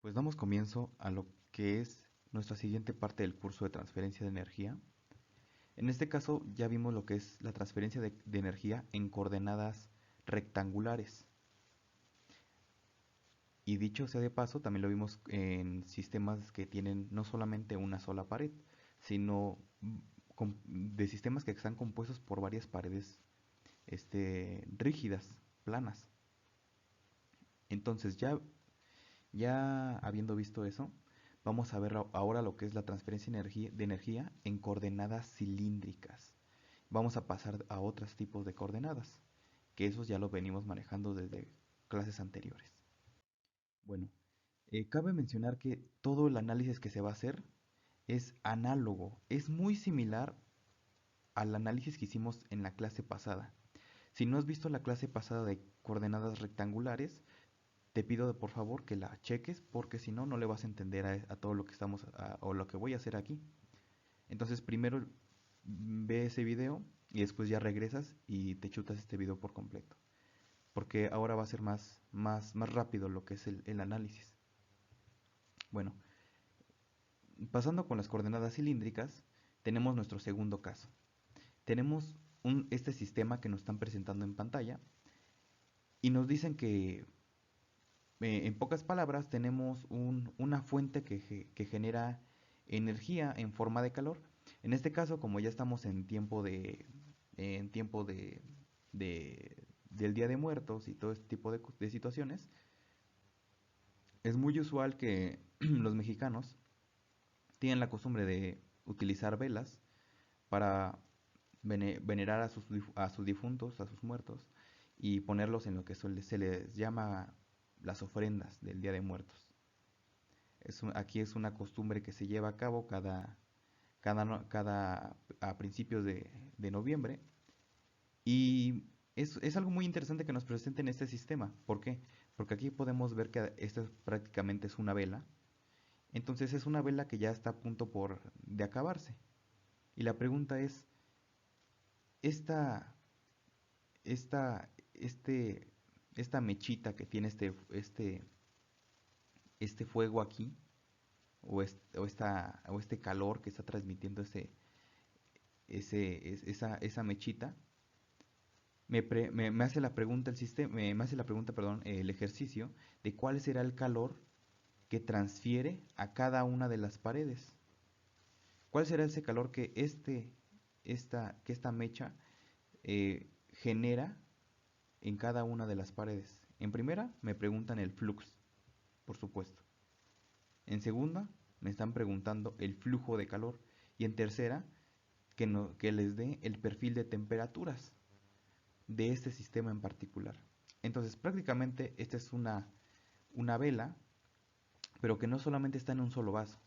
Pues damos comienzo a lo que es nuestra siguiente parte del curso de transferencia de energía. En este caso ya vimos lo que es la transferencia de energía en coordenadas rectangulares. Y dicho sea de paso, también lo vimos en sistemas que tienen no solamente una sola pared, sino de sistemas que están compuestos por varias paredes rígidas, planas. Entonces ya habiendo visto eso, vamos a ver ahora lo que es la transferencia de energía en coordenadas cilíndricas. Vamos a pasar a otros tipos de coordenadas, que esos ya los venimos manejando desde clases anteriores. Bueno, cabe mencionar que todo el análisis que se va a hacer es análogo, es muy similar al análisis que hicimos en la clase pasada. Si no has visto la clase pasada de coordenadas rectangulares, te pido por favor que la cheques porque si no, no le vas a entender a todo lo que o lo que voy a hacer aquí. Entonces primero ve ese video y después ya regresas y te chutas este video por completo. Porque ahora va a ser más rápido lo que es el análisis. Bueno, pasando con las coordenadas cilíndricas, tenemos nuestro segundo caso. Tenemos este sistema que nos están presentando en pantalla y nos dicen que en pocas palabras, tenemos una fuente que genera energía en forma de calor. En este caso, como ya estamos en tiempo del Día de Muertos y todo este tipo de situaciones, es muy usual que los mexicanos tienen la costumbre de utilizar velas para venerar a sus difuntos, a sus muertos, y ponerlos en lo que se les llama las ofrendas del Día de Muertos. Aquí es una costumbre que se lleva a cabo a principios de noviembre y es algo muy interesante que nos presenten este sistema. ¿Por qué? Porque aquí podemos ver que esto prácticamente es una vela. Entonces es una vela que ya está a punto de acabarse. Y la pregunta es, esta, esta, este, esta mechita que tiene este fuego aquí, o este calor que está transmitiendo esa mechita, me hace la pregunta el sistema, me hace la pregunta, perdón, el ejercicio de cuál será el calor que transfiere a cada una de las paredes. ¿Cuál será ese calor que esta mecha genera en cada una de las paredes? En primera, me preguntan el flux, por supuesto. En segunda, me están preguntando el flujo de calor. Y en tercera, que les dé el perfil de temperaturas de este sistema en particular. Entonces, prácticamente esta es una vela, pero que no solamente está en un solo vaso.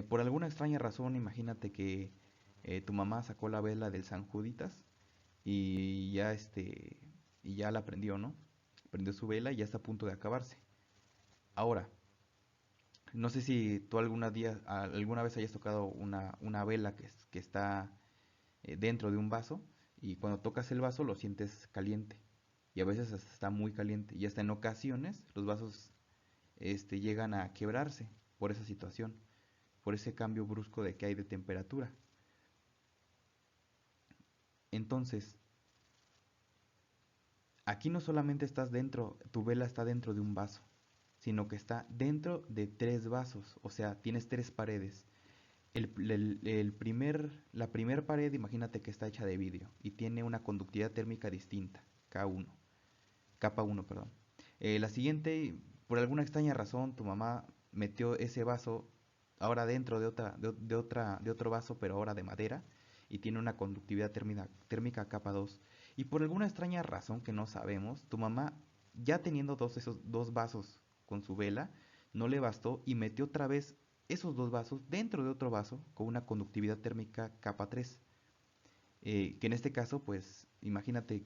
Por alguna extraña razón, imagínate que tu mamá sacó la vela del San Juditas y y ya la prendió, ¿no? Prendió su vela y ya está a punto de acabarse. Ahora, no sé si tú alguna vez hayas tocado una vela que está dentro de un vaso y cuando tocas el vaso lo sientes caliente y a veces hasta está muy caliente y hasta en ocasiones los vasos llegan a quebrarse por esa situación, por ese cambio brusco de que hay de temperatura. Entonces, aquí no solamente estás dentro, tu vela está dentro de un vaso, sino que está dentro de tres vasos, o sea, tienes tres paredes. La primera pared, imagínate que está hecha de vidrio y tiene una conductividad térmica distinta, K1, capa uno, perdón. La siguiente, por alguna extraña razón, tu mamá metió ese vaso ahora dentro de otro vaso, pero ahora de madera, y tiene una conductividad térmica capa 2. Y por alguna extraña razón que no sabemos, tu mamá, ya teniendo esos dos vasos con su vela, no le bastó y metió otra vez esos dos vasos dentro de otro vaso con una conductividad térmica capa 3. Que en este caso, pues, imagínate,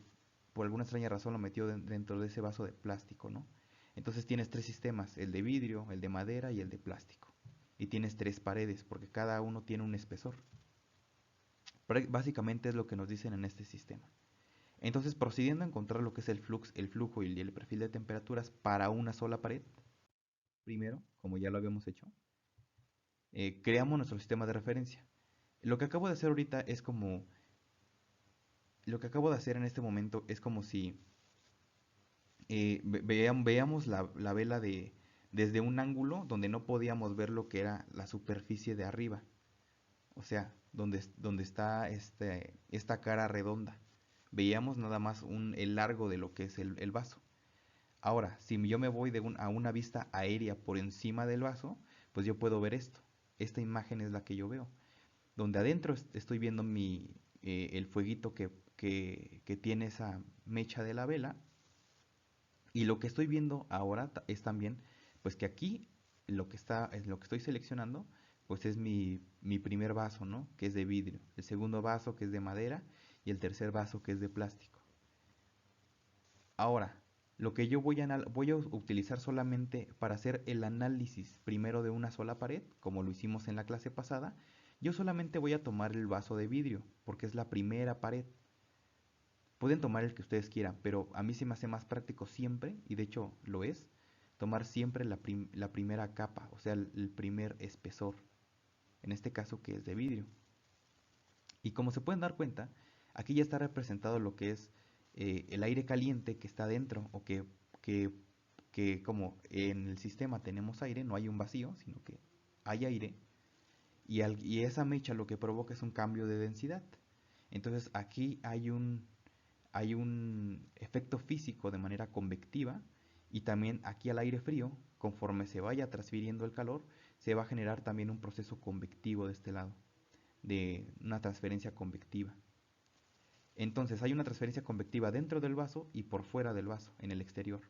por alguna extraña razón lo metió dentro de ese vaso de plástico, ¿no? Entonces tienes tres sistemas, el de vidrio, el de madera y el de plástico. Y tienes tres paredes, porque cada uno tiene un espesor. Básicamente es lo que nos dicen en este sistema. Entonces, procediendo a encontrar lo que es el flujo y el perfil de temperaturas para una sola pared, primero, como ya lo habíamos hecho, creamos nuestro sistema de referencia. Lo que acabo de hacer ahorita es como, lo que acabo de hacer en este momento es como si veamos la vela desde un ángulo donde no podíamos ver lo que era la superficie de arriba, o sea, donde está esta cara redonda. Veíamos nada más el largo de lo que es el vaso. Ahora, si yo me voy a una vista aérea por encima del vaso, pues yo puedo ver esto. Esta imagen es la que yo veo. Donde adentro estoy viendo el fueguito que tiene esa mecha de la vela. Y lo que estoy viendo ahora es también, pues que aquí lo que estoy seleccionando, pues es mi primer vaso, ¿no? Que es de vidrio. El segundo vaso que es de madera y el tercer vaso que es de plástico. Ahora, lo que yo voy a utilizar solamente para hacer el análisis primero de una sola pared, como lo hicimos en la clase pasada, yo solamente voy a tomar el vaso de vidrio, porque es la primera pared. Pueden tomar el que ustedes quieran, pero a mí se me hace más práctico siempre, y de hecho lo es, tomar siempre la primera capa, o sea, el primer espesor, en este caso que es de vidrio. Y como se pueden dar cuenta, aquí ya está representado lo que es el aire caliente que está dentro, o que, que como en el sistema tenemos aire, no hay un vacío, sino que hay aire, y esa mecha lo que provoca es un cambio de densidad. Entonces aquí hay un efecto físico de manera convectiva, y también aquí al aire frío, conforme se vaya transfiriendo el calor, se va a generar también un proceso convectivo de este lado, de una transferencia convectiva. Entonces hay una transferencia convectiva dentro del vaso y por fuera del vaso, en el exterior.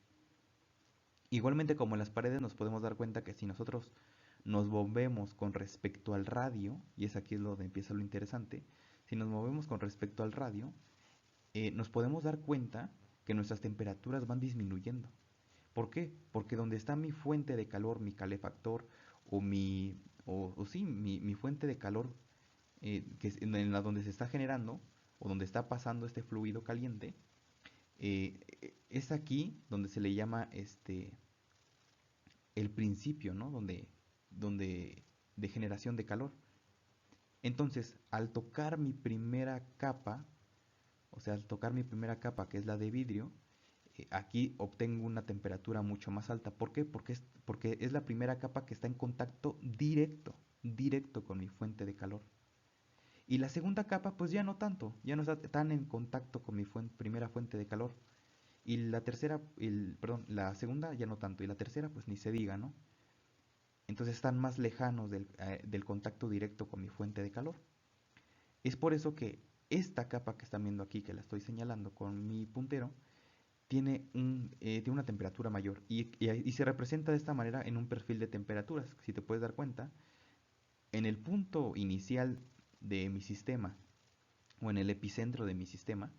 Igualmente, como en las paredes, nos podemos dar cuenta que si nosotros nos movemos con respecto al radio, y es aquí donde empieza lo interesante, si nos movemos con respecto al radio, nos podemos dar cuenta que nuestras temperaturas van disminuyendo. ¿Por qué? Porque donde está mi fuente de calor, mi calefactor, o sí, mi fuente de calor, que es en la donde se está generando, o donde está pasando este fluido caliente, es aquí donde se le llama el principio, ¿no? De generación de calor. Entonces, al tocar mi primera capa, o sea, al tocar mi primera capa, que es la de vidrio, aquí obtengo una temperatura mucho más alta. ¿Por qué? Porque es la primera capa que está en contacto directo con mi fuente de calor. Y la segunda capa, pues ya no tanto, ya no está tan en contacto con mi primera fuente de calor. Y la tercera, perdón, la segunda ya no tanto, y la tercera, pues ni se diga, ¿no? Entonces están más lejanos del contacto directo con mi fuente de calor. Es por eso que esta capa que están viendo aquí, que la estoy señalando con mi puntero, tiene una temperatura mayor, y se representa de esta manera en un perfil de temperaturas. Si te puedes dar cuenta, en el punto inicial de mi sistema, o en el epicentro de mi sistema,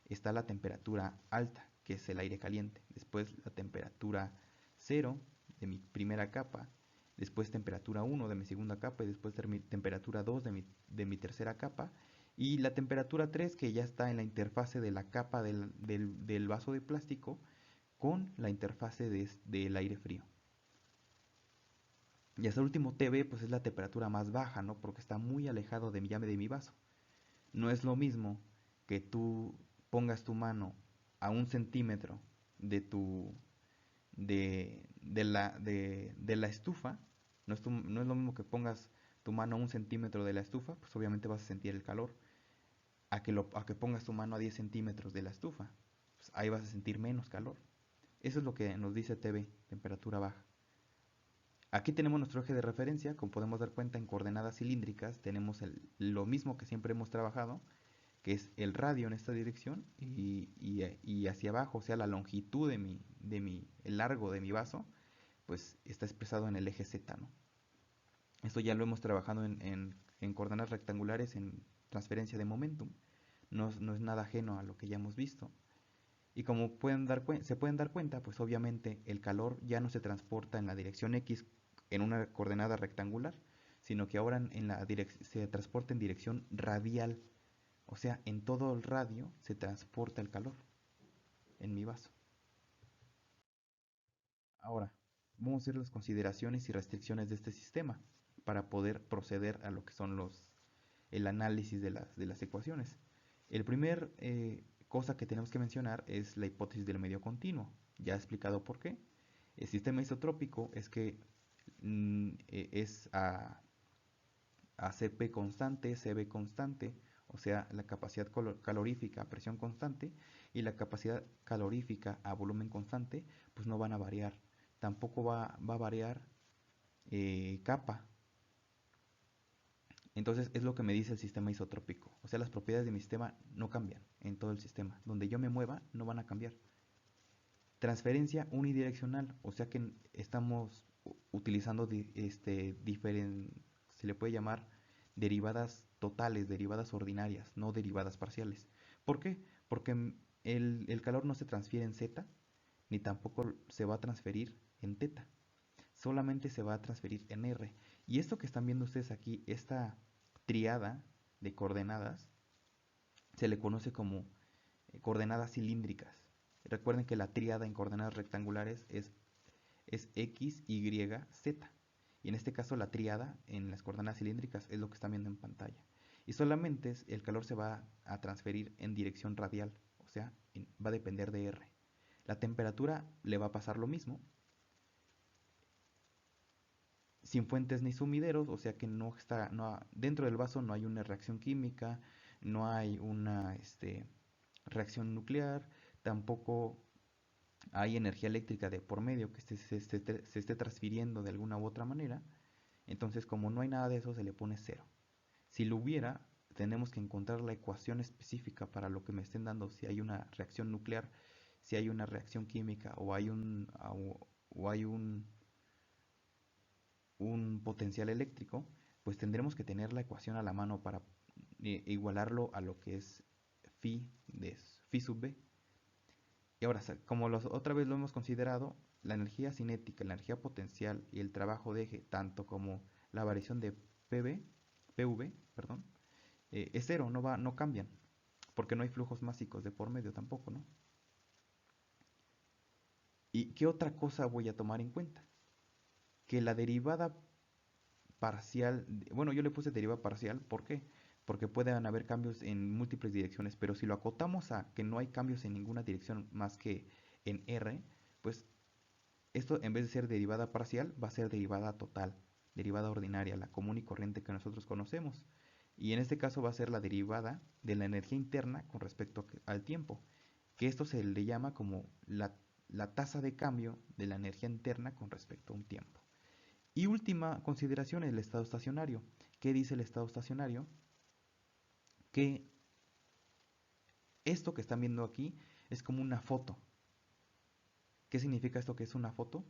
está la temperatura alta, que es el aire caliente. Después la temperatura cero de mi primera capa, después temperatura 1 de mi segunda capa, y después temperatura 2 de mi tercera capa, y la temperatura 3 que ya está en la interfase de la capa del vaso de plástico con la interfase del aire frío. Y hasta el último TB, pues es la temperatura más baja, ¿no? Porque está muy alejado de mi vaso. No es lo mismo que tú pongas tu mano a 1 centímetro de tu de la estufa. No es lo mismo que pongas tu mano a 1 centímetro de la estufa, pues obviamente vas a sentir el calor, a que pongas tu mano a 10 centímetros de la estufa, pues ahí vas a sentir menos calor. Eso es lo que nos dice TB, temperatura baja. Aquí tenemos nuestro eje de referencia. Como podemos dar cuenta, en coordenadas cilíndricas tenemos lo mismo que siempre hemos trabajado, que es el radio en esta dirección, y hacia abajo, o sea, la longitud el largo de mi vaso, pues está expresado en el eje Z, ¿no? Esto ya lo hemos trabajado en coordenadas rectangulares, en transferencia de momentum. No es nada ajeno a lo que ya hemos visto. Y como se pueden dar cuenta, pues obviamente el calor ya no se transporta en la dirección X en una coordenada rectangular, sino que ahora se transporta en dirección radial. O sea, en todo el radio se transporta el calor en mi vaso. Ahora, vamos a hacer las consideraciones y restricciones de este sistema para poder proceder a lo que son el análisis de las ecuaciones. El primer cosa que tenemos que mencionar es la hipótesis del medio continuo. Ya he explicado por qué. El sistema isotrópico es que es a Cp constante, Cv constante, o sea, la capacidad calorífica a presión constante y la capacidad calorífica a volumen constante, pues no van a variar. Tampoco va a variar capa. Entonces es lo que me dice el sistema isotrópico. O sea, las propiedades de mi sistema no cambian en todo el sistema. Donde yo me mueva, no van a cambiar. Transferencia unidireccional, o sea que estamos utilizando se le puede llamar derivadas totales, derivadas ordinarias, no derivadas parciales. ¿Por qué? Porque el calor no se transfiere en z, ni tampoco se va a transferir en teta. Solamente se va a transferir en r. Y esto que están viendo ustedes aquí, esta triada de coordenadas, se le conoce como coordenadas cilíndricas. Recuerden que la tríada en coordenadas rectangulares es x, y, z. Y en este caso la tríada en las coordenadas cilíndricas es lo que están viendo en pantalla. Y solamente el calor se va a transferir en dirección radial, o sea, va a depender de R. La temperatura le va a pasar lo mismo, sin fuentes ni sumideros, o sea que dentro del vaso no hay una reacción química, no hay una reacción nuclear, tampoco hay energía eléctrica de por medio que se esté transfiriendo de alguna u otra manera. Entonces, como no hay nada de eso, se le pone cero. Si lo hubiera, tenemos que encontrar la ecuación específica para lo que me estén dando, si hay una reacción nuclear, si hay una reacción química o hay un potencial eléctrico, pues tendremos que tener la ecuación a la mano para igualarlo a lo que es phi sub b. Y ahora, como otra vez lo hemos considerado, la energía cinética, la energía potencial y el trabajo de eje, tanto como la variación de PV, perdón, es cero, no cambian, porque no hay flujos másicos de por medio tampoco, ¿no? ¿Y qué otra cosa voy a tomar en cuenta? Que la derivada parcial, bueno, yo le puse derivada parcial, ¿por qué? Porque pueden haber cambios en múltiples direcciones, pero si lo acotamos a que no hay cambios en ninguna dirección más que en R, pues esto en vez de ser derivada parcial va a ser derivada total, derivada ordinaria, la común y corriente que nosotros conocemos. Y en este caso va a ser la derivada de la energía interna con respecto al tiempo, que esto se le llama como la tasa de cambio de la energía interna con respecto a un tiempo. Y última consideración, el estado estacionario. ¿Qué dice el estado estacionario? Que esto que están viendo aquí es como una foto. ¿Qué significa esto que es una foto?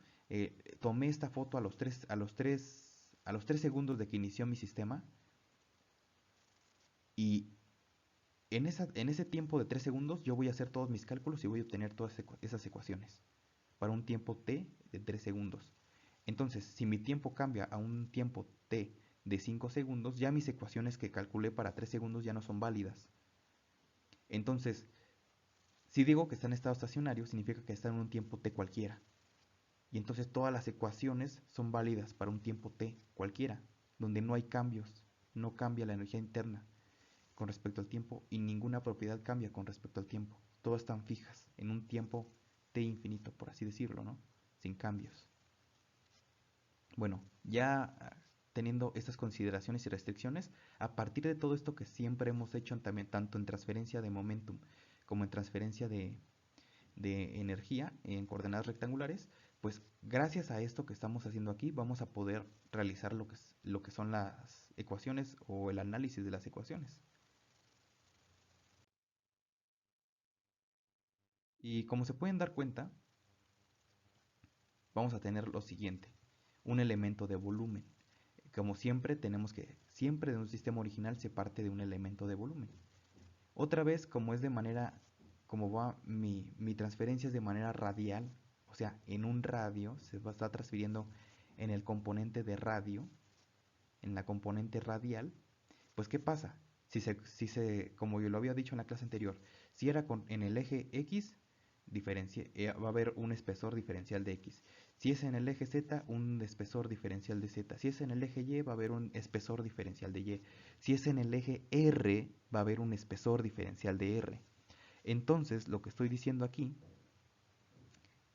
Tomé esta foto a los 3 segundos de que inició mi sistema y en ese tiempo de 3 segundos yo voy a hacer todos mis cálculos y voy a obtener todas esas ecuaciones para un tiempo t de 3 segundos. Entonces, si mi tiempo cambia a un tiempo t de 5 segundos, ya mis ecuaciones que calculé para 3 segundos ya no son válidas. Entonces, si digo que está en estado estacionario, significa que está en un tiempo t cualquiera. Y entonces todas las ecuaciones son válidas para un tiempo t cualquiera, donde no hay cambios, no cambia la energía interna con respecto al tiempo y ninguna propiedad cambia con respecto al tiempo. Todas están fijas en un tiempo t infinito, por así decirlo, ¿no? Sin cambios. Bueno, ya teniendo estas consideraciones y restricciones, a partir de todo esto que siempre hemos hecho también, tanto en transferencia de momentum como en transferencia de energía en coordenadas rectangulares, pues gracias a esto que estamos haciendo aquí vamos a poder realizar lo que son las ecuaciones o el análisis de las ecuaciones. Y como se pueden dar cuenta, vamos a tener lo siguiente, un elemento de volumen. Como siempre, siempre de un sistema original se parte de un elemento de volumen. Otra vez, como va mi transferencia es de manera radial, o sea, en un radio se va a estar transfiriendo en el componente de radio, en la componente radial, pues ¿qué pasa? Como yo lo había dicho en la clase anterior, si era en el eje X, va a haber un espesor diferencial de X. Si es en el eje Z, un espesor diferencial de Z. Si es en el eje Y, va a haber un espesor diferencial de Y. Si es en el eje R, va a haber un espesor diferencial de R. Entonces, lo que estoy diciendo aquí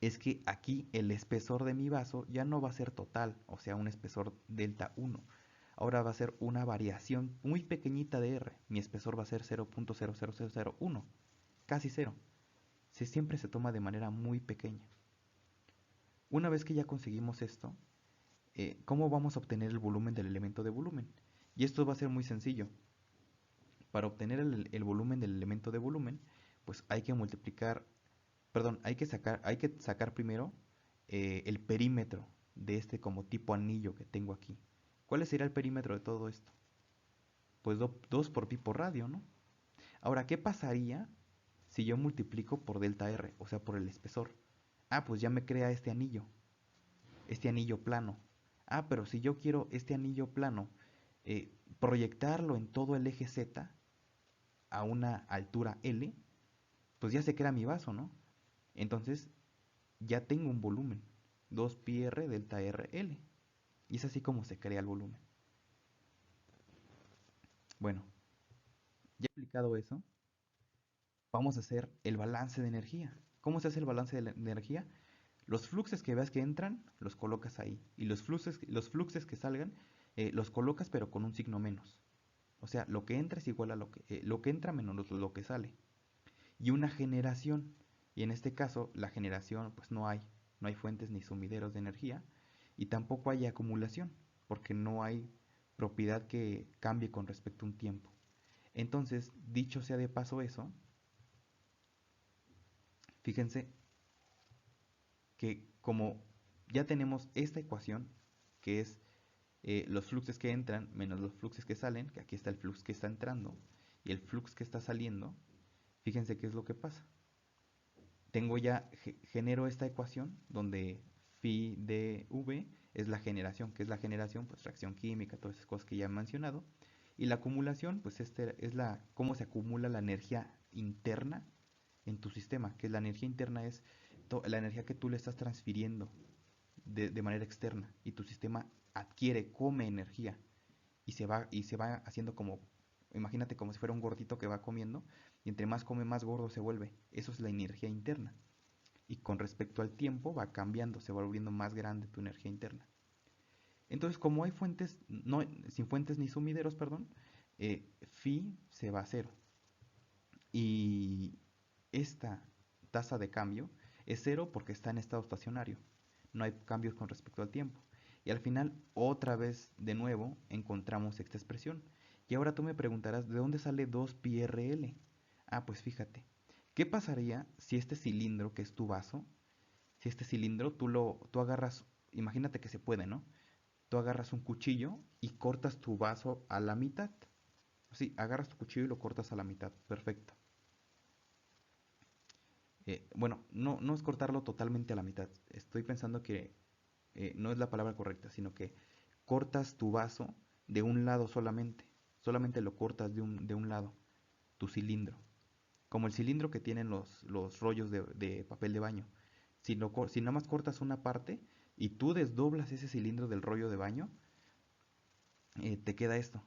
es que aquí el espesor de mi vaso ya no va a ser total, o sea, un espesor delta 1. Ahora va a ser una variación muy pequeñita de R. Mi espesor va a ser 0.00001, casi cero. Siempre se toma de manera muy pequeña. Una vez que ya conseguimos esto, ¿cómo vamos a obtener el volumen del elemento de volumen? Y esto va a ser muy sencillo. Para obtener el volumen del elemento de volumen, pues hay que multiplicar, perdón, hay que sacar primero el perímetro de este como tipo anillo que tengo aquí. ¿Cuál sería el perímetro de todo esto? Pues 2 por pi por radio, ¿no? Ahora, ¿qué pasaría si yo multiplico por delta R, o sea, por el espesor? Ah, pues ya me crea este anillo plano. Ah, pero si yo quiero este anillo plano proyectarlo en todo el eje Z a una altura L, pues ya se crea mi vaso, ¿no? Entonces ya tengo un volumen, 2πr delta RL. Y es así como se crea el volumen. Bueno, ya explicado eso, vamos a hacer el balance de energía. ¿Cómo se hace el balance de energía? Los fluxos que veas que entran, los colocas ahí. Y los fluxos que salgan, los colocas pero con un signo menos. O sea, lo que entra es igual a lo que entra menos lo que sale. Y una generación. Y en este caso, la generación, pues no hay. No hay fuentes ni sumideros de energía. Y tampoco hay acumulación, porque no hay propiedad que cambie con respecto a un tiempo. Entonces, dicho sea de paso eso, fíjense que como ya tenemos esta ecuación, que es los fluxos que entran menos los fluxos que salen, que aquí está el flux que está entrando y el flux que está saliendo, fíjense qué es lo que pasa. Tengo ya, genero esta ecuación donde phi de v es la generación, que es la generación, pues reacción química, todas esas cosas que ya he mencionado. Y la acumulación, pues es cómo se acumula la energía interna en tu sistema, que la energía interna es la energía que tú le estás transfiriendo de manera externa y tu sistema adquiere, come energía y se va haciendo como, imagínate como si fuera un gordito que va comiendo y entre más come más gordo se vuelve. Eso es la energía interna. Y con respecto al tiempo va cambiando, se va volviendo más grande tu energía interna. Entonces, como hay fuentes, no, sin fuentes ni sumideros, perdón, phi se va a cero. Y esta tasa de cambio es cero porque está en estado estacionario. No hay cambios con respecto al tiempo. Y al final, otra vez, de nuevo, encontramos esta expresión. Y ahora tú me preguntarás, ¿de dónde sale 2πrl? Ah, pues fíjate. ¿Qué pasaría si este cilindro, que es tu vaso, si este cilindro tú agarras, imagínate que se puede, ¿no? Tú agarras un cuchillo y cortas tu vaso a la mitad. Sí, agarras tu cuchillo y lo cortas a la mitad. Perfecto. Bueno, no es cortarlo totalmente a la mitad. Estoy pensando que no es la palabra correcta, sino que cortas tu vaso de un lado solamente. Solamente lo cortas de un lado, tu cilindro. Como el cilindro que tienen los rollos de papel de baño. Si nada más cortas una parte y tú desdoblas ese cilindro del rollo de baño, te queda esto,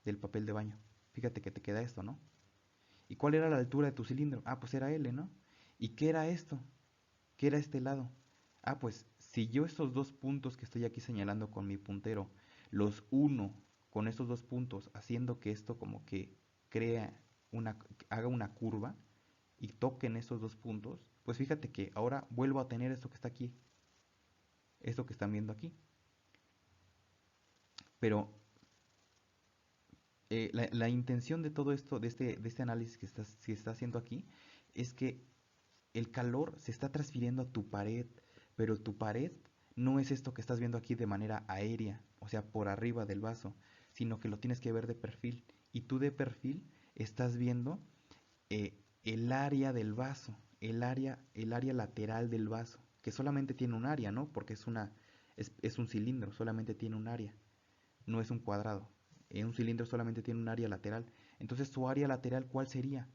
del papel de baño. Fíjate que te queda esto, ¿no? ¿Y cuál era la altura de tu cilindro? Ah, pues era L, ¿no? ¿Y qué era esto? ¿Qué era este lado? Ah, pues si yo estos dos puntos que estoy aquí señalando con mi puntero, los uno con estos dos puntos, haciendo que esto como que crea haga una curva y toquen estos dos puntos, pues fíjate que ahora vuelvo a tener esto que está aquí, esto que están viendo aquí. Pero la intención de todo esto, de este análisis que está haciendo aquí, es que el calor se está transfiriendo a tu pared, pero tu pared no es esto que estás viendo aquí de manera aérea, o sea, por arriba del vaso, sino que lo tienes que ver de perfil. Y tú de perfil estás viendo el área del vaso, el área lateral del vaso, que solamente tiene un área, ¿no? Porque es un cilindro, solamente tiene un área, no es un cuadrado. Un cilindro solamente tiene un área lateral. Entonces, ¿su área lateral cuál sería?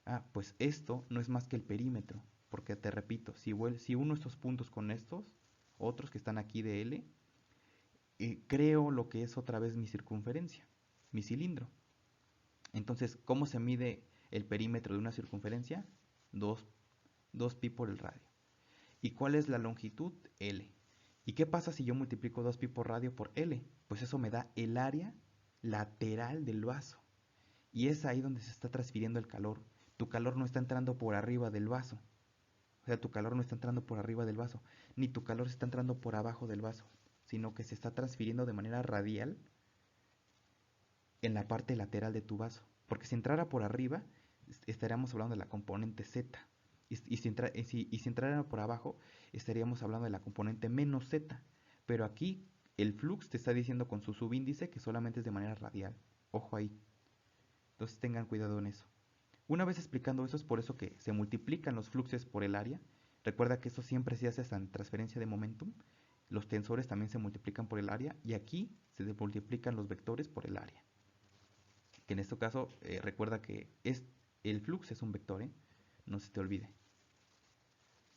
Ah, pues esto no es más que el perímetro, porque te repito, si uno estos puntos con estos otros que están aquí de L, creo lo que es otra vez mi circunferencia, mi cilindro. Entonces, ¿cómo se mide el perímetro de una circunferencia? 2 pi por el radio. ¿Y cuál es la longitud? L. ¿Y qué pasa si yo multiplico 2 pi por radio por L? Pues eso me da el área lateral del vaso. Y es ahí donde se está transfiriendo el calor. Tu calor no está entrando por arriba del vaso. O sea, tu calor no está entrando por arriba del vaso, ni tu calor está entrando por abajo del vaso, sino que se está transfiriendo de manera radial en la parte lateral de tu vaso. Porque si entrara por arriba, estaríamos hablando de la componente Z. Y si entrara por abajo, estaríamos hablando de la componente menos Z. Pero aquí el flux te está diciendo con su subíndice que solamente es de manera radial. Ojo ahí. Entonces tengan cuidado en eso. Una vez explicando eso, es por eso que se multiplican los fluxes por el área. Recuerda que eso siempre se hace en transferencia de momentum. Los tensores también se multiplican por el área y aquí se multiplican los vectores por el área. Que en este caso, recuerda que el flux es un vector, no se te olvide.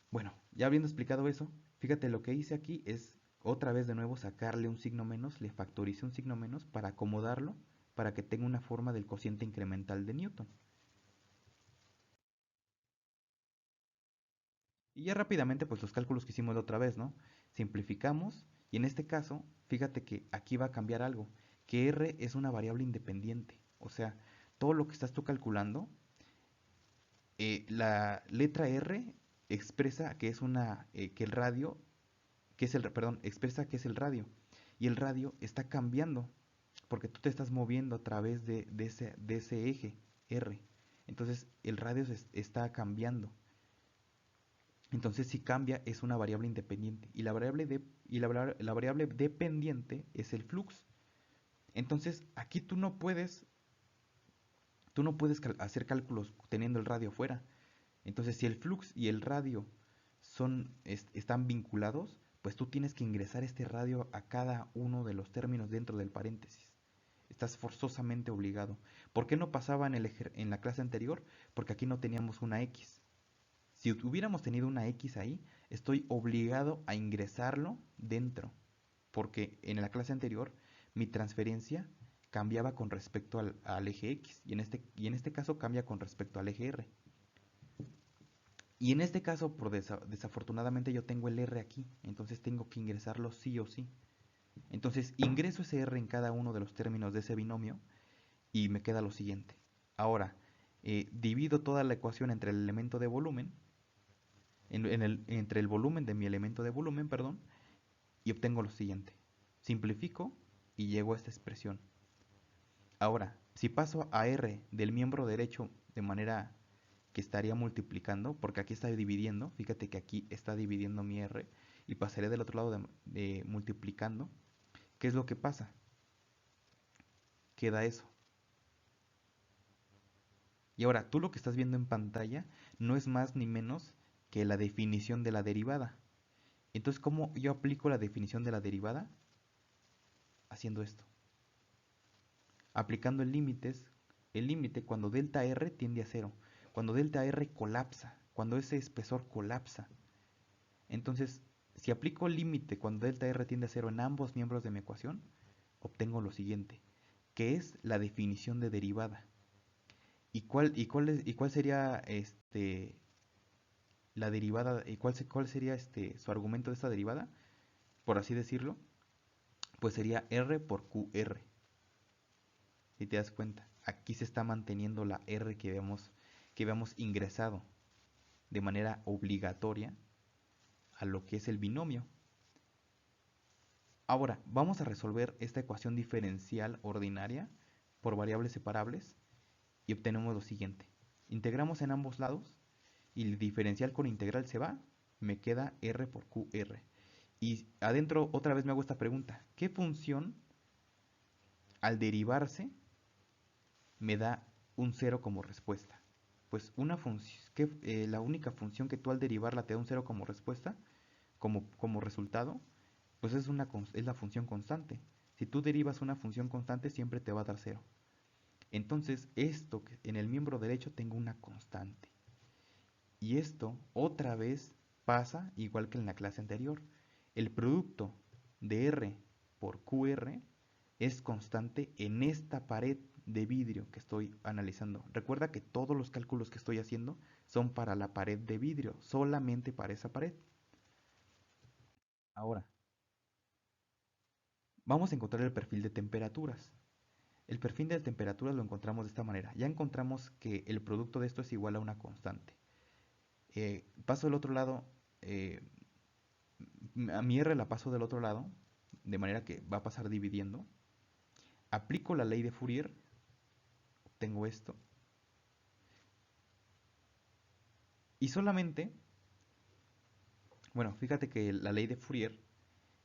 Bueno, ya habiendo explicado eso, fíjate lo que hice aquí es otra vez de nuevo sacarle un signo menos, le factoricé un signo menos para acomodarlo, para que tenga una forma del cociente incremental de Newton. Y ya rápidamente, pues los cálculos que hicimos la otra vez, ¿no? Simplificamos y en este caso, fíjate que aquí va a cambiar algo, que R es una variable independiente. O sea, todo lo que estás tú calculando, la letra R expresa que es que el radio, perdón, expresa que es el radio. Y el radio está cambiando, porque tú te estás moviendo a través de ese eje R. Entonces el radio está cambiando. Entonces, si cambia, es una variable independiente. Y la variable dependiente es el flux. Entonces, aquí tú no puedes hacer cálculos teniendo el radio fuera. Entonces, si el flux y el radio están vinculados, pues tú tienes que ingresar este radio a cada uno de los términos dentro del paréntesis. Estás forzosamente obligado. ¿Por qué no pasaba en la clase anterior? Porque aquí no teníamos una X. Si hubiéramos tenido una X ahí, estoy obligado a ingresarlo dentro, porque en la clase anterior mi transferencia cambiaba con respecto al eje X y en este caso cambia con respecto al eje R. Y en este caso, desafortunadamente yo tengo el R aquí, entonces tengo que ingresarlo sí o sí. Entonces ingreso ese R en cada uno de los términos de ese binomio y me queda lo siguiente. Ahora, divido toda la ecuación entre el elemento de volumen, entre el volumen de mi elemento de volumen, perdón, y obtengo lo siguiente. Simplifico y llego a esta expresión. Ahora, si paso a R del miembro derecho de manera que estaría multiplicando, porque aquí está dividiendo, fíjate que aquí está dividiendo mi R, y pasaré del otro lado de multiplicando, ¿qué es lo que pasa? Queda eso. Y ahora, tú lo que estás viendo en pantalla no es más ni menos que la definición de la derivada. Entonces, ¿cómo yo aplico la definición de la derivada? Haciendo esto. Aplicando el límite cuando delta R tiende a cero, cuando delta R colapsa, cuando ese espesor colapsa. Entonces, si aplico el límite cuando delta R tiende a cero en ambos miembros de mi ecuación, obtengo lo siguiente, que es la definición de derivada. ¿Y cuál sería la derivada? ¿Y cuál sería su argumento de esta derivada? Por así decirlo, pues sería R por QR. Si te das cuenta, aquí se está manteniendo la R que habíamos ingresado de manera obligatoria a lo que es el binomio. Ahora, vamos a resolver esta ecuación diferencial ordinaria por variables separables y obtenemos lo siguiente. Integramos en ambos lados y el diferencial con integral se va, me queda R por QR. Y adentro otra vez me hago esta pregunta. ¿Qué función al derivarse me da un cero como respuesta? Pues la única función que tú al derivarla te da un cero como respuesta, como resultado, pues es la función constante. Si tú derivas una función constante siempre te va a dar cero. Entonces en el miembro derecho tengo una constante. Y esto otra vez pasa igual que en la clase anterior. El producto de R por QR es constante en esta pared de vidrio que estoy analizando. Recuerda que todos los cálculos que estoy haciendo son para la pared de vidrio, solamente para esa pared. Ahora, vamos a encontrar el perfil de temperaturas. El perfil de temperaturas lo encontramos de esta manera. Ya encontramos que el producto de esto es igual a una constante. Paso del otro lado, a mi R la paso del otro lado, de manera que va a pasar dividiendo. Aplico la ley de Fourier, obtengo esto. Y solamente, bueno, fíjate que la ley de Fourier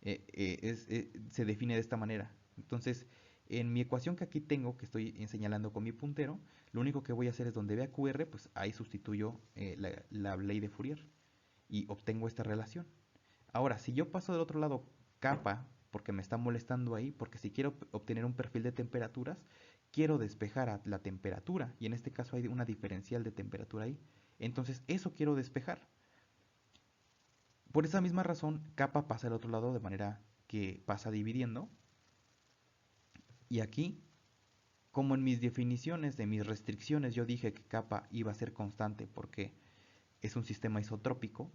se define de esta manera. Entonces, en mi ecuación que aquí tengo, que estoy señalando con mi puntero, lo único que voy a hacer es donde vea QR, pues ahí sustituyo la ley de Fourier y obtengo esta relación. Ahora, si yo paso del otro lado capa, porque me está molestando ahí, porque si quiero obtener un perfil de temperaturas, quiero despejar a la temperatura, y en este caso hay una diferencial de temperatura ahí. Entonces, eso quiero despejar. Por esa misma razón, capa pasa al otro lado de manera que pasa dividiendo. Y aquí, como en mis definiciones de mis restricciones yo dije que capa iba a ser constante porque es un sistema isotrópico,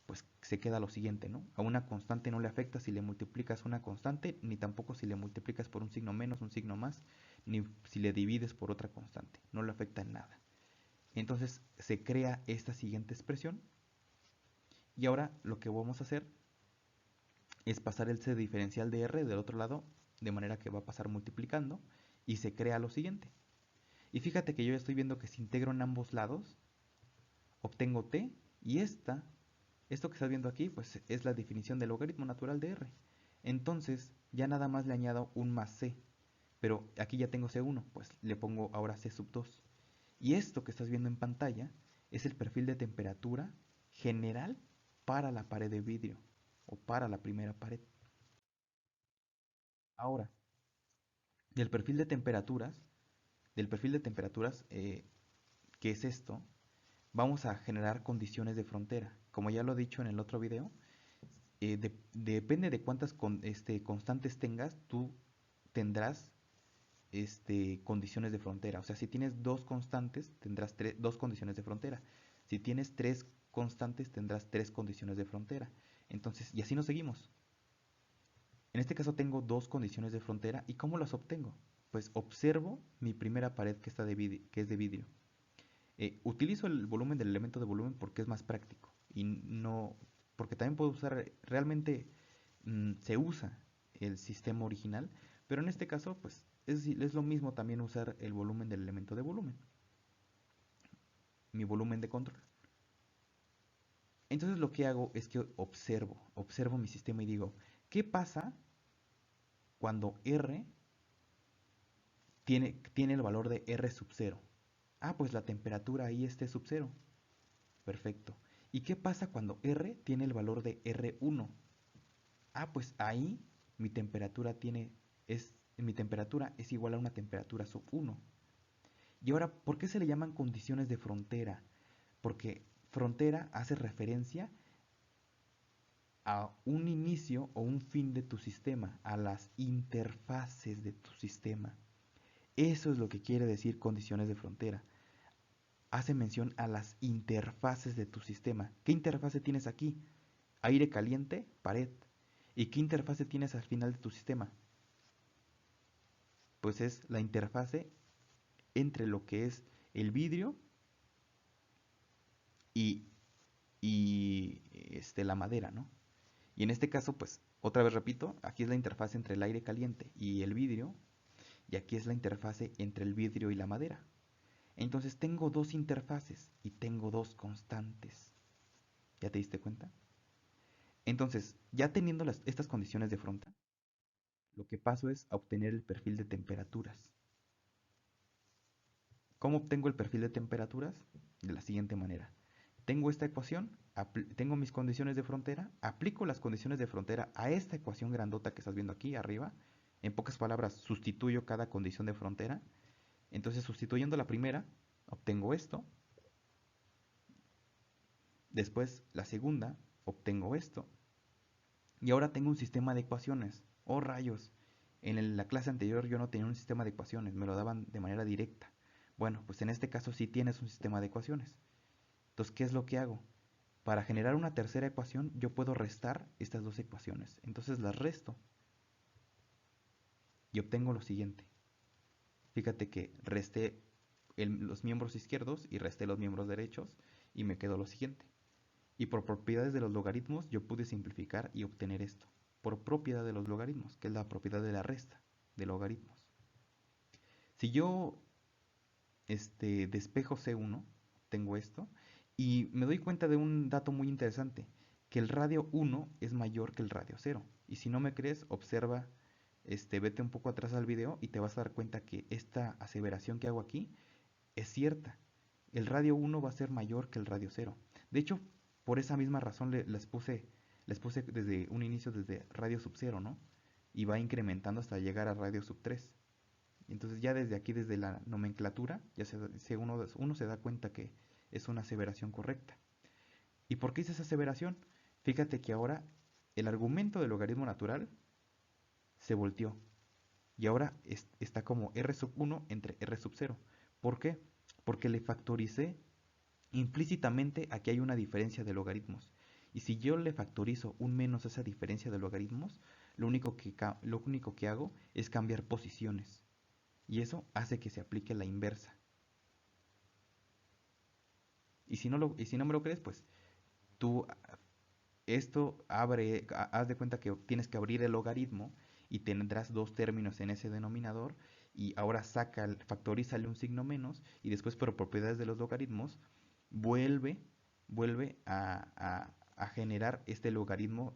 pues se queda lo siguiente, ¿no? A una constante no le afecta si le multiplicas una constante, ni tampoco si le multiplicas por un signo menos, un signo más, ni si le divides por otra constante. No le afecta en nada. Entonces se crea esta siguiente expresión. Y ahora lo que vamos a hacer es pasar el c diferencial de r del otro lado, de manera que va a pasar multiplicando y se crea lo siguiente. Y fíjate que yo ya estoy viendo que si integro en ambos lados, obtengo t y esto que estás viendo aquí, pues es la definición del logaritmo natural de r. Entonces ya nada más le añado un más c, pero aquí ya tengo c1, pues le pongo ahora c sub 2. Y esto que estás viendo en pantalla es el perfil de temperatura general para la pared de vidrio o para la primera pared. Ahora, del perfil de temperaturas, del perfil de temperaturas, ¿qué es esto? Vamos a generar condiciones de frontera. Como ya lo he dicho en el otro video, depende de cuántas constantes tengas, tú tendrás condiciones de frontera. O sea, si tienes dos constantes, tendrás dos condiciones de frontera. Si tienes tres constantes, tendrás tres condiciones de frontera. Entonces, y así nos seguimos. En este caso tengo dos condiciones de frontera. ¿Y cómo las obtengo? Pues observo mi primera pared que es de vidrio. Utilizo el volumen del elemento de volumen porque es más práctico y no porque también puedo usar realmente se usa el sistema original, pero en este caso pues es lo mismo también usar el volumen del elemento de volumen, mi volumen de control. Entonces lo que hago es que observo mi sistema y digo, ¿qué pasa cuando R tiene el valor de R sub 0? Ah, pues la temperatura ahí esté sub 0. Perfecto. ¿Y qué pasa cuando R tiene el valor de R1? Ah, pues ahí mi temperatura es igual a una temperatura sub 1. Y ahora, ¿por qué se le llaman condiciones de frontera? Porque frontera hace referencia a un inicio o un fin de tu sistema, a las interfaces de tu sistema. Eso es lo que quiere decir condiciones de frontera. Hace mención a las interfaces de tu sistema. ¿Qué interfase tienes aquí? Aire caliente, pared. ¿Y qué interfase tienes al final de tu sistema? Pues es la interfase entre lo que es el vidrio y, la madera, ¿no? Y en este caso, pues, otra vez repito, aquí es la interfase entre el aire caliente y el vidrio, y aquí es la interfase entre el vidrio y la madera. Entonces tengo dos interfaces y tengo dos constantes. ¿Ya te diste cuenta? Entonces, ya teniendo estas condiciones de frontera, lo que paso es a obtener el perfil de temperaturas. ¿Cómo obtengo el perfil de temperaturas? De la siguiente manera. Tengo esta ecuación, tengo mis condiciones de frontera, aplico las condiciones de frontera a esta ecuación grandota que estás viendo aquí arriba. En pocas palabras, sustituyo cada condición de frontera. Entonces, sustituyendo la primera, obtengo esto. Después, la segunda, obtengo esto. Y ahora tengo un sistema de ecuaciones. ¡Oh, rayos! La clase anterior yo no tenía un sistema de ecuaciones, me lo daban de manera directa. Bueno, pues en este caso sí tienes un sistema de ecuaciones. Entonces, ¿qué es lo que hago? Para generar una tercera ecuación, yo puedo restar estas dos ecuaciones. Entonces las resto y obtengo lo siguiente. Fíjate que resté los miembros izquierdos y resté los miembros derechos y me quedó lo siguiente. Y por propiedades de los logaritmos yo pude simplificar y obtener esto. Por propiedad de los logaritmos, que es la propiedad de la resta de logaritmos. Si yo despejo C1, tengo esto, y me doy cuenta de un dato muy interesante, que el radio 1 es mayor que el radio 0. Y si no me crees, observa, vete un poco atrás al video y te vas a dar cuenta que esta aseveración que hago aquí es cierta. El radio 1 va a ser mayor que el radio 0. De hecho, por esa misma razón les puse desde un inicio desde radio sub 0, ¿no? Y va incrementando hasta llegar a radio sub 3. Entonces ya desde aquí, desde la nomenclatura, uno se da cuenta que es una aseveración correcta. ¿Y por qué hice esa aseveración? Fíjate que ahora el argumento del logaritmo natural se volteó. Y ahora está como r sub 1 entre r sub 0. ¿Por qué? Porque le factoricé implícitamente aquí hay una diferencia de logaritmos. Y si yo le factorizo un menos a esa diferencia de logaritmos, lo único que hago es cambiar posiciones. Y eso hace que se aplique la inversa. Y si no me lo crees, pues tú haz de cuenta que tienes que abrir el logaritmo y tendrás dos términos en ese denominador y ahora factorízale un signo menos y después por propiedades de los logaritmos vuelve, vuelve a generar este logaritmo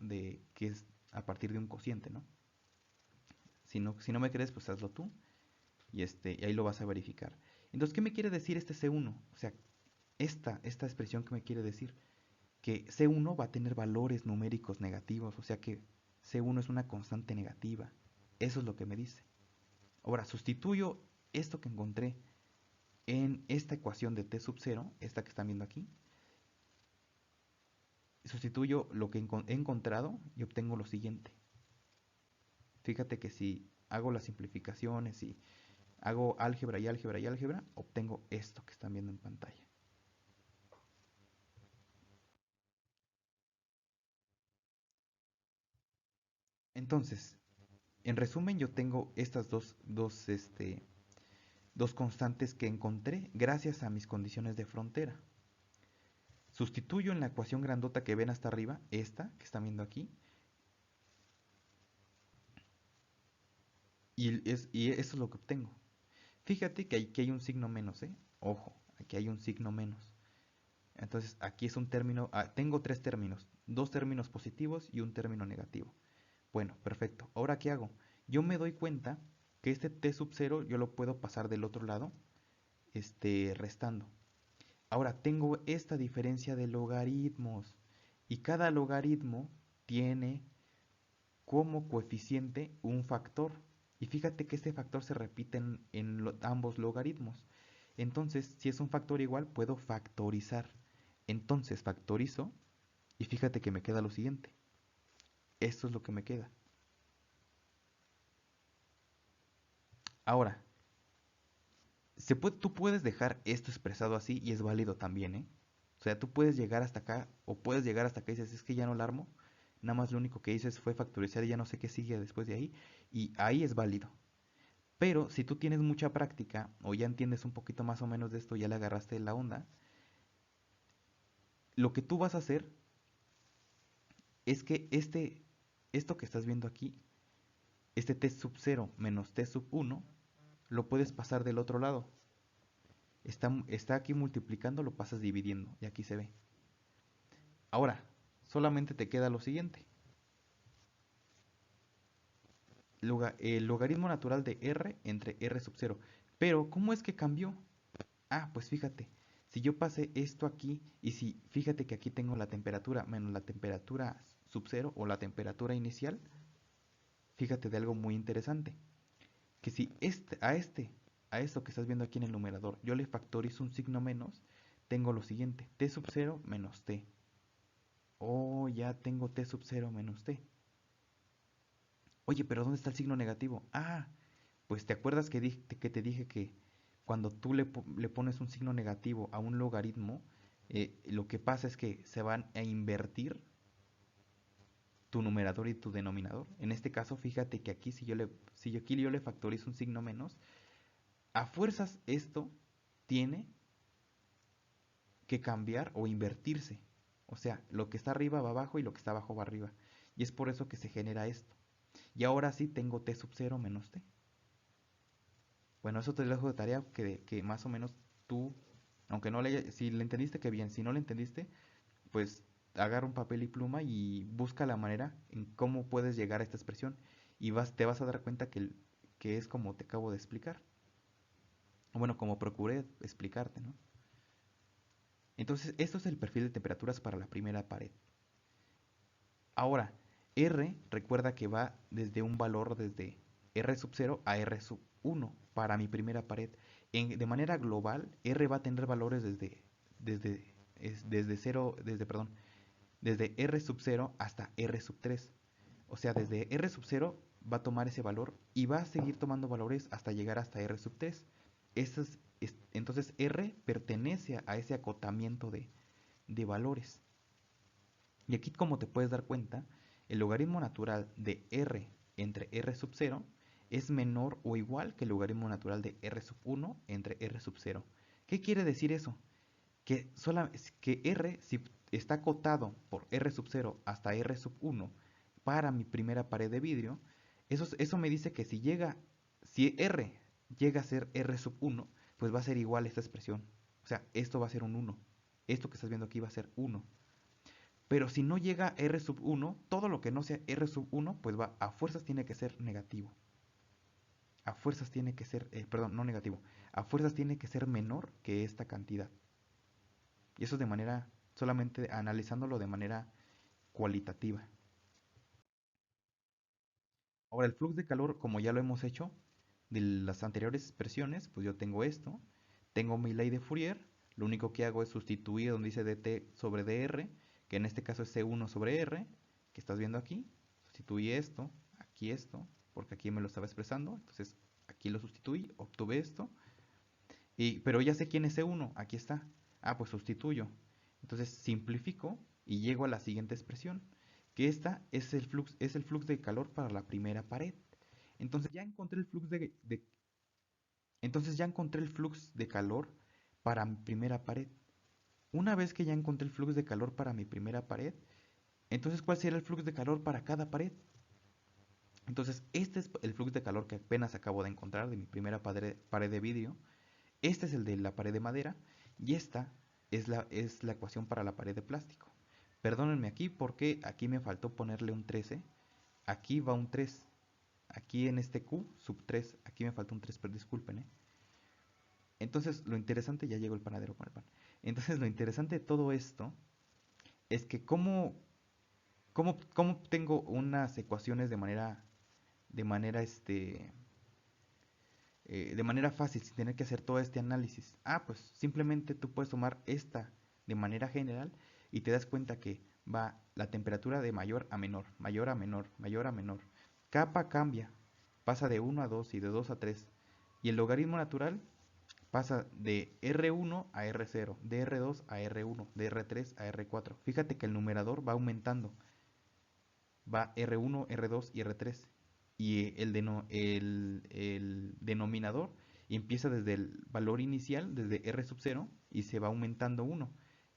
que es a partir de un cociente, ¿no? Si no me crees, pues hazlo tú y ahí lo vas a verificar. Entonces, ¿qué me quiere decir este C1? O sea, esta expresión que me quiere decir que C1 va a tener valores numéricos negativos, o sea que C1 es una constante negativa. Eso es lo que me dice. Ahora, sustituyo esto que encontré en esta ecuación de T sub 0, esta que están viendo aquí. Sustituyo lo que he encontrado y obtengo lo siguiente. Fíjate que si hago las simplificaciones y hago álgebra y álgebra y álgebra, obtengo esto que están viendo en pantalla. Entonces, en resumen, yo tengo estas dos constantes que encontré gracias a mis condiciones de frontera. Sustituyo en la ecuación grandota que ven hasta arriba, esta que están viendo aquí, y eso es lo que obtengo. Fíjate que aquí hay un signo menos, ¿eh? Ojo, aquí hay un signo menos. Entonces aquí es un término, tengo tres términos, dos términos positivos y un término negativo. Bueno, perfecto. Ahora, ¿qué hago? Yo me doy cuenta que este t sub 0 yo lo puedo pasar del otro lado, restando. Ahora tengo esta diferencia de logaritmos y cada logaritmo tiene como coeficiente un factor. Y fíjate que este factor se repite en ambos logaritmos. Entonces, si es un factor igual, puedo factorizar. Entonces factorizo y fíjate que me queda lo siguiente. Esto es lo que me queda. Ahora, tú puedes dejar esto expresado así y es válido también, ¿eh? O sea, tú puedes llegar hasta acá o puedes llegar hasta acá y dices, es que ya no la armo. Nada más lo único que dices fue factorizar y ya no sé qué sigue después de ahí. Y ahí es válido. Pero si tú tienes mucha práctica o ya entiendes un poquito más o menos de esto, ya le agarraste la onda, lo que tú vas a hacer es que esto que estás viendo aquí, este t sub 0 menos t sub 1, lo puedes pasar del otro lado. Está aquí multiplicando, lo pasas dividiendo y aquí se ve. Ahora, solamente te queda lo siguiente. El logaritmo natural de r entre r sub 0. Pero, ¿cómo es que cambió? Ah, pues fíjate, si yo pasé esto aquí y si fíjate que aquí tengo la temperatura menos la temperatura sub 0 o la temperatura inicial, fíjate de algo muy interesante. Que si a esto que estás viendo aquí en el numerador, yo le factorizo un signo menos, tengo lo siguiente, t sub 0 menos t. Oh, ya tengo T sub 0 menos T. Oye, pero ¿dónde está el signo negativo? Ah, pues te acuerdas que te dije que cuando tú le pones un signo negativo a un logaritmo, lo que pasa es que se van a invertir tu numerador y tu denominador. En este caso, fíjate que aquí si yo aquí yo le factorizo un signo menos, a fuerzas esto tiene que cambiar o invertirse. O sea, lo que está arriba va abajo y lo que está abajo va arriba. Y es por eso que se genera esto. Y ahora sí tengo T sub 0 menos T. Bueno, eso te lo dejo de tarea que más o menos tú, aunque no le, si le entendiste, que bien, si no le entendiste, pues agarra un papel y pluma y busca la manera en cómo puedes llegar a esta expresión y te vas a dar cuenta que es como te acabo de explicar. Bueno, como procuré explicarte, ¿no? Entonces, esto es el perfil de temperaturas para la primera pared. Ahora, R recuerda que va desde un valor desde R sub 0 a R sub 1 para mi primera pared. De manera global, R va a tener valores desde 0, perdón, desde R sub 0 hasta R sub 3. O sea, desde R sub 0 va a tomar ese valor y va a seguir tomando valores hasta llegar hasta R sub 3. Entonces R pertenece a ese acotamiento de valores. Y aquí, como te puedes dar cuenta, el logaritmo natural de R entre R sub 0 es menor o igual que el logaritmo natural de R sub 1 entre R sub 0. ¿Qué quiere decir eso? Que R, si está acotado por R sub 0 hasta R sub 1 para mi primera pared de vidrio, eso me dice que si R llega a ser R sub 1, pues va a ser igual a esta expresión. O sea, esto va a ser un 1. Esto que estás viendo aquí va a ser 1. Pero si no llega R sub 1, todo lo que no sea R sub 1, pues a fuerzas tiene que ser negativo. A fuerzas tiene que ser, perdón, no negativo. A fuerzas tiene que ser menor que esta cantidad. Y eso solamente analizándolo de manera cualitativa. Ahora, el flux de calor, como ya lo hemos hecho, de las anteriores expresiones, pues yo tengo esto. Tengo mi ley de Fourier. Lo único que hago es sustituir donde dice dt sobre dr, que en este caso es C1 sobre R, que estás viendo aquí. Sustituí esto, porque aquí me lo estaba expresando. Entonces aquí lo sustituí, obtuve esto. Pero ya sé quién es C1, aquí está. Ah, pues sustituyo. Entonces simplifico y llego a la siguiente expresión, que esta es el flux de calor para la primera pared. Entonces ya encontré el flux entonces ya encontré el flux de calor para mi primera pared. Una vez que ya encontré el flux de calor para mi primera pared, entonces ¿cuál será el flux de calor para cada pared? Entonces este es el flux de calor que apenas acabo de encontrar de mi primera pared de vidrio. Este es el de la pared de madera y esta es la ecuación para la pared de plástico. Perdónenme aquí porque aquí me faltó ponerle un 13. Aquí va un 3. Aquí en este Q sub 3. Aquí me faltó un 3, pero disculpen. Entonces lo interesante, ya llegó el panadero con el pan. Entonces lo interesante de todo esto es que cómo tengo unas ecuaciones de manera fácil, sin tener que hacer todo este análisis. Ah, pues simplemente tú puedes tomar esta de manera general y te das cuenta que va la temperatura de mayor a menor, mayor a menor, mayor a menor. Capa cambia, pasa de 1 a 2 y de 2 a 3. Y el logaritmo natural pasa de R1 a R0, de R2 a R1, de R3 a R4. Fíjate que el numerador va aumentando, va R1, R2 y R3. Y el denominador empieza desde el valor inicial, desde R sub 0, y se va aumentando 1.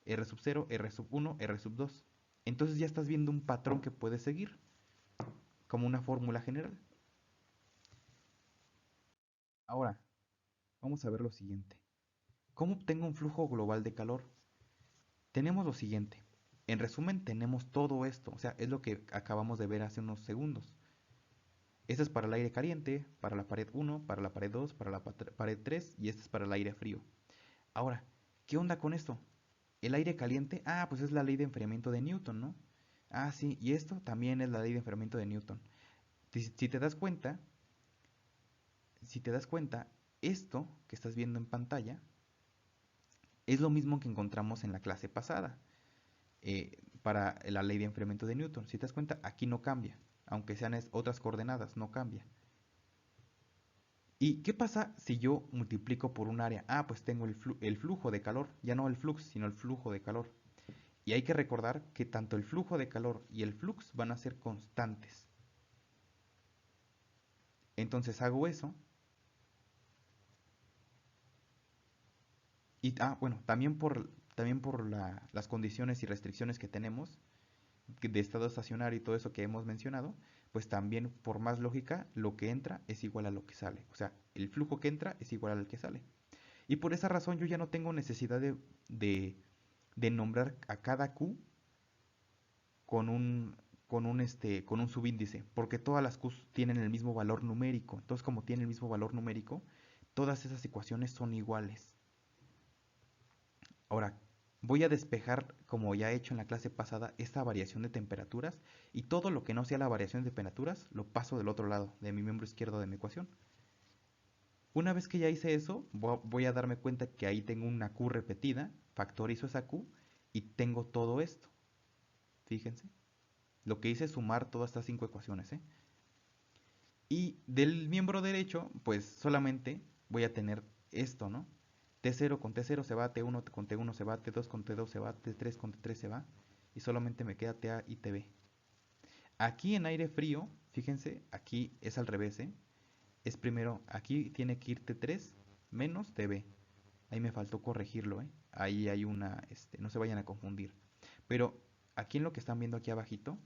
R sub 0, R sub 1, R sub 2. Entonces ya estás viendo un patrón que puedes seguir, como una fórmula general. Ahora, vamos a ver lo siguiente. ¿Cómo obtengo un flujo global de calor? Tenemos lo siguiente. En resumen, tenemos todo esto. O sea, es lo que acabamos de ver hace unos segundos. Este es para el aire caliente, para la pared 1, para la pared 2, para la pared 3 y este es para el aire frío. Ahora, ¿qué onda con esto? El aire caliente, pues es la ley de enfriamiento de Newton, ¿no? Ah, sí, y esto también es la ley de enfriamiento de Newton. Si te das cuenta, esto que estás viendo en pantalla es lo mismo que encontramos en la clase pasada. para la ley de enfriamiento de Newton. Si te das cuenta, aquí no cambia, aunque sean otras coordenadas, no cambia. ¿Y qué pasa si yo multiplico por un área? Ah, pues tengo el flujo de calor, ya no el flux, sino el flujo de calor. Y hay que recordar que tanto el flujo de calor y el flux van a ser constantes. Entonces hago eso. Y bueno, también por las condiciones y restricciones que tenemos de estado estacionario y todo eso que hemos mencionado, pues también por más lógica, lo que entra es igual a lo que sale. O sea, el flujo que entra es igual al que sale. Y por esa razón yo ya no tengo necesidad de nombrar a cada Q con con un subíndice, porque todas las Qs tienen el mismo valor numérico. Entonces, como tienen el mismo valor numérico, todas esas ecuaciones son iguales. Ahora, voy a despejar, como ya he hecho en la clase pasada, esta variación de temperaturas y todo lo que no sea la variación de temperaturas lo paso del otro lado, de mi miembro izquierdo de mi ecuación. Una vez que ya hice eso, voy a darme cuenta que ahí tengo una Q repetida, factorizo esa Q y tengo todo esto. Fíjense. Lo que hice es sumar todas estas 5 ecuaciones, ¿eh? Y del miembro derecho, pues solamente voy a tener esto, ¿no? T0 con T0 se va, T1 con T1 se va, T2 con T2 se va, T3 con T3 se va. Y solamente me queda TA y TB. Aquí en aire frío, fíjense, aquí es al revés, ¿eh? Es primero, aquí tiene que ir T3 menos TB. Ahí me faltó corregirlo, ¿eh? Ahí hay no se vayan a confundir. Pero aquí en lo que están viendo aquí abajito,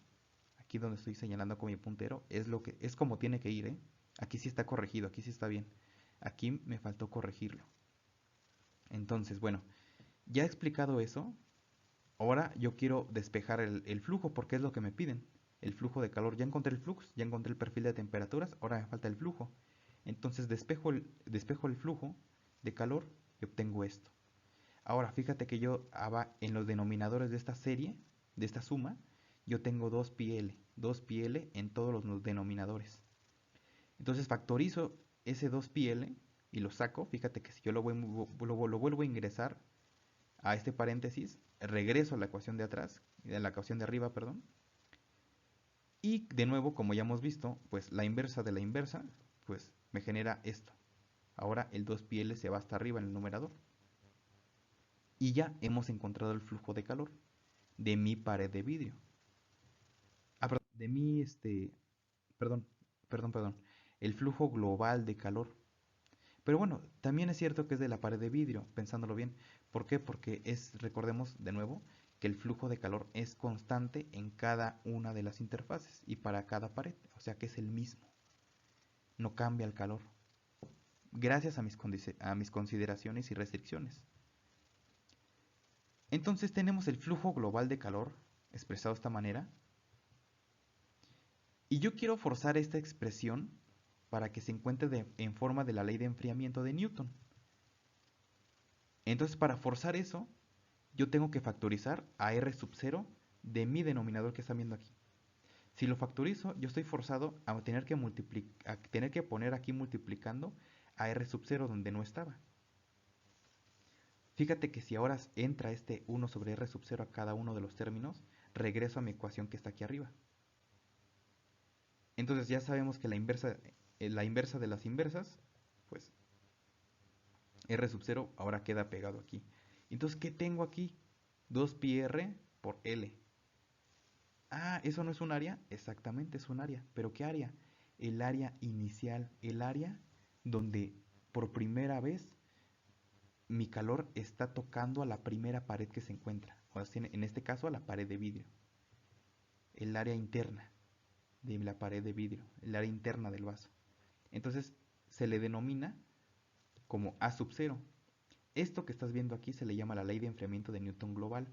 aquí donde estoy señalando con mi puntero, es como tiene que ir, ¿eh? Aquí sí está corregido, aquí sí está bien. Aquí me faltó corregirlo. Entonces, bueno, ya he explicado eso. Ahora yo quiero despejar el flujo porque es lo que me piden. El flujo de calor. Ya encontré el flux, ya encontré el perfil de temperaturas, ahora me falta el flujo. Entonces despejo el flujo de calor y obtengo esto. Ahora fíjate que yo en los denominadores de esta serie, de esta suma, yo tengo 2πl en todos los denominadores. Entonces factorizo ese 2πl y lo saco. Fíjate que si yo lo vuelvo a ingresar a este paréntesis, regreso a la ecuación de atrás, a la ecuación de arriba, perdón. Y de nuevo, como ya hemos visto, pues la inversa de la inversa, pues me genera esto. Ahora el 2πl se va hasta arriba en el numerador. Y ya hemos encontrado el flujo de calor de mi pared de vidrio. Ah, perdón, de mi, perdón, perdón, el flujo global de calor. Pero bueno, también es cierto que es de la pared de vidrio, pensándolo bien. ¿Por qué? Porque recordemos de nuevo, que el flujo de calor es constante en cada una de las interfaces y para cada pared, o sea que es el mismo. No cambia el calor. Gracias a mis consideraciones y restricciones. Entonces tenemos el flujo global de calor, expresado de esta manera. Y yo quiero forzar esta expresión para que se encuentre en forma de la ley de enfriamiento de Newton. Entonces, para forzar eso, yo tengo que factorizar a R sub 0 de mi denominador que están viendo aquí. Si lo factorizo, yo estoy forzado a tener que poner aquí multiplicando a R sub 0 donde no estaba. Fíjate que si ahora entra este 1 sobre R sub 0 a cada uno de los términos, regreso a mi ecuación que está aquí arriba. Entonces ya sabemos que la inversa de las inversas, pues R sub 0 ahora queda pegado aquí. Entonces, ¿qué tengo aquí? 2πr por L. Ah, ¿eso no es un área? Exactamente, es un área. ¿Pero qué área? El área inicial, el área donde por primera vez mi calor está tocando a la primera pared que se encuentra. O sea, en este caso a la pared de vidrio. El área interna de la pared de vidrio, el área interna del vaso. Entonces se le denomina como A sub 0. Esto que estás viendo aquí se le llama la ley de enfriamiento de Newton global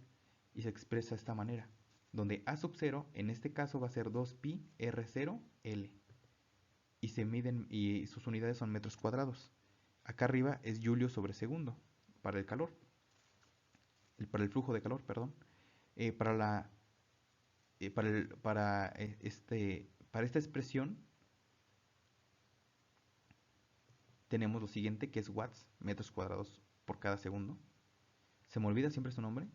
y se expresa de esta manera, donde A sub 0 en este caso va a ser 2pi R0L y se miden y sus unidades son metros cuadrados. Acá arriba es Julio sobre segundo para el calor, para el flujo de calor, perdón. Para la para esta expresión tenemos lo siguiente, que es watts, metros cuadrados por cada segundo. Se me olvida siempre su nombre.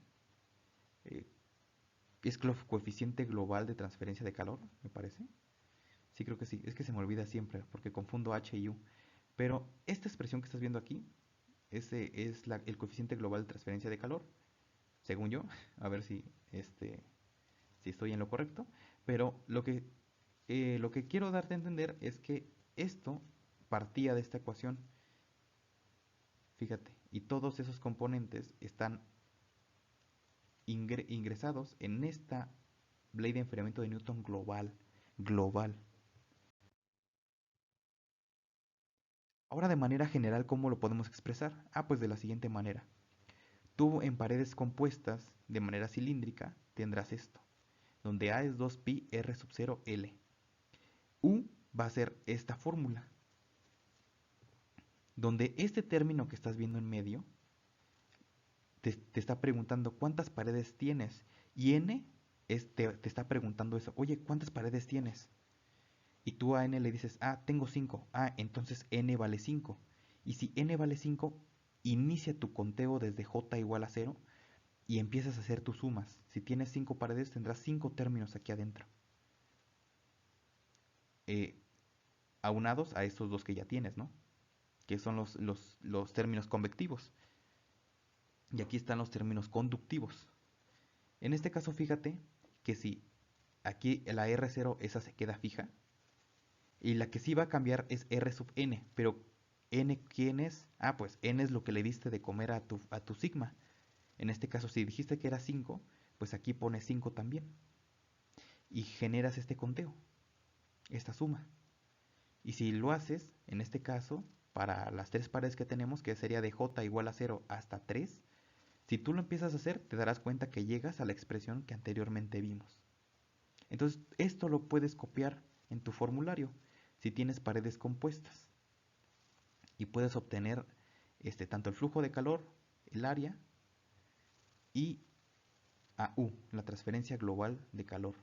Es coeficiente global de transferencia de calor, me parece. Sí, creo que sí. Es que se me olvida siempre porque confundo H y U. Pero esta expresión que estás viendo aquí, ese es el coeficiente global de transferencia de calor, según yo. A ver si estoy en lo correcto. Pero lo que quiero darte a entender es que esto partía de esta ecuación. Fíjate, y todos esos componentes están ingresados en esta ley de enfriamiento de Newton global. Global. Ahora de manera general, ¿cómo lo podemos expresar? Ah, pues de la siguiente manera. Tú en paredes compuestas de manera cilíndrica tendrás esto, donde A es 2pi r sub 0 L. U va a ser esta fórmula, donde este término que estás viendo en medio te está preguntando cuántas paredes tienes y N te está preguntando eso, oye, ¿cuántas paredes tienes? Y tú a N le dices, ah, tengo 5. Ah, entonces N vale 5. Y si N vale 5, inicia tu conteo desde J igual a 0 y empiezas a hacer tus sumas. Si tienes 5 paredes, tendrás 5 términos aquí adentro. Eh, Aunados a estos dos que ya tienes, ¿no? Que son los términos convectivos. Y aquí están los términos conductivos. En este caso, fíjate que si aquí la R0, esa se queda fija, y la que sí va a cambiar es R sub n, pero n, ¿quién es? Ah, pues n es lo que le diste de comer a tu sigma. En este caso, si dijiste que era 5, pues aquí pones 5 también. Y generas este conteo, esta suma. Y si lo haces, en este caso, para las tres paredes que tenemos, que sería de j igual a 0 hasta 3, si tú lo empiezas a hacer, te darás cuenta que llegas a la expresión que anteriormente vimos. Entonces, esto lo puedes copiar en tu formulario si tienes paredes compuestas. Y puedes obtener tanto el flujo de calor, el área, y AU, la transferencia global de calor.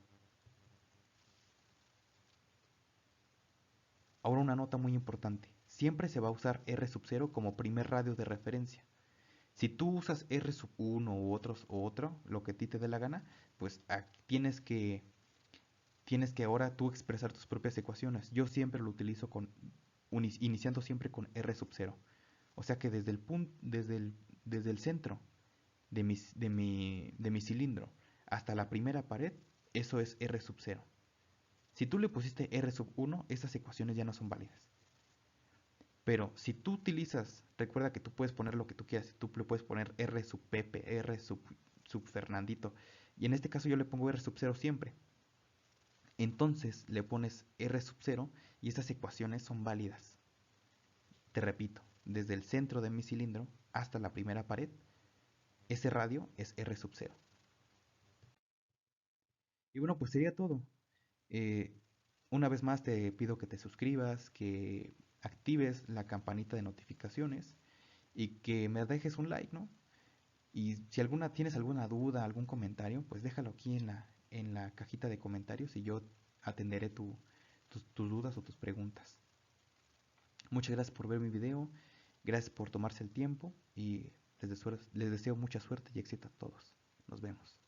Ahora una nota muy importante. Siempre se va a usar R sub 0 como primer radio de referencia. Si tú usas R sub 1 u otro, lo que a ti te dé la gana, pues tienes que ahora tú expresar tus propias ecuaciones. Yo siempre lo utilizo iniciando siempre con R sub 0. O sea que desde el centro de mi cilindro hasta la primera pared, eso es R sub 0. Si tú le pusiste R sub 1, esas ecuaciones ya no son válidas. Pero si tú utilizas, recuerda que tú puedes poner lo que tú quieras. Tú le puedes poner R sub Pepe, sub Fernandito. Y en este caso yo le pongo R sub 0 siempre. Entonces le pones R sub 0 y estas ecuaciones son válidas. Te repito, desde el centro de mi cilindro hasta la primera pared, ese radio es R sub 0. Y bueno, pues sería todo. Eh, una vez más te pido que te suscribas, que actives la campanita de notificaciones y que me dejes un like, ¿no? Y si tienes alguna duda, algún comentario, pues déjalo aquí en la cajita de comentarios y yo atenderé tus dudas o tus preguntas. Muchas gracias por ver mi video, gracias por tomarse el tiempo y les deseo mucha suerte y éxito a todos. Nos vemos.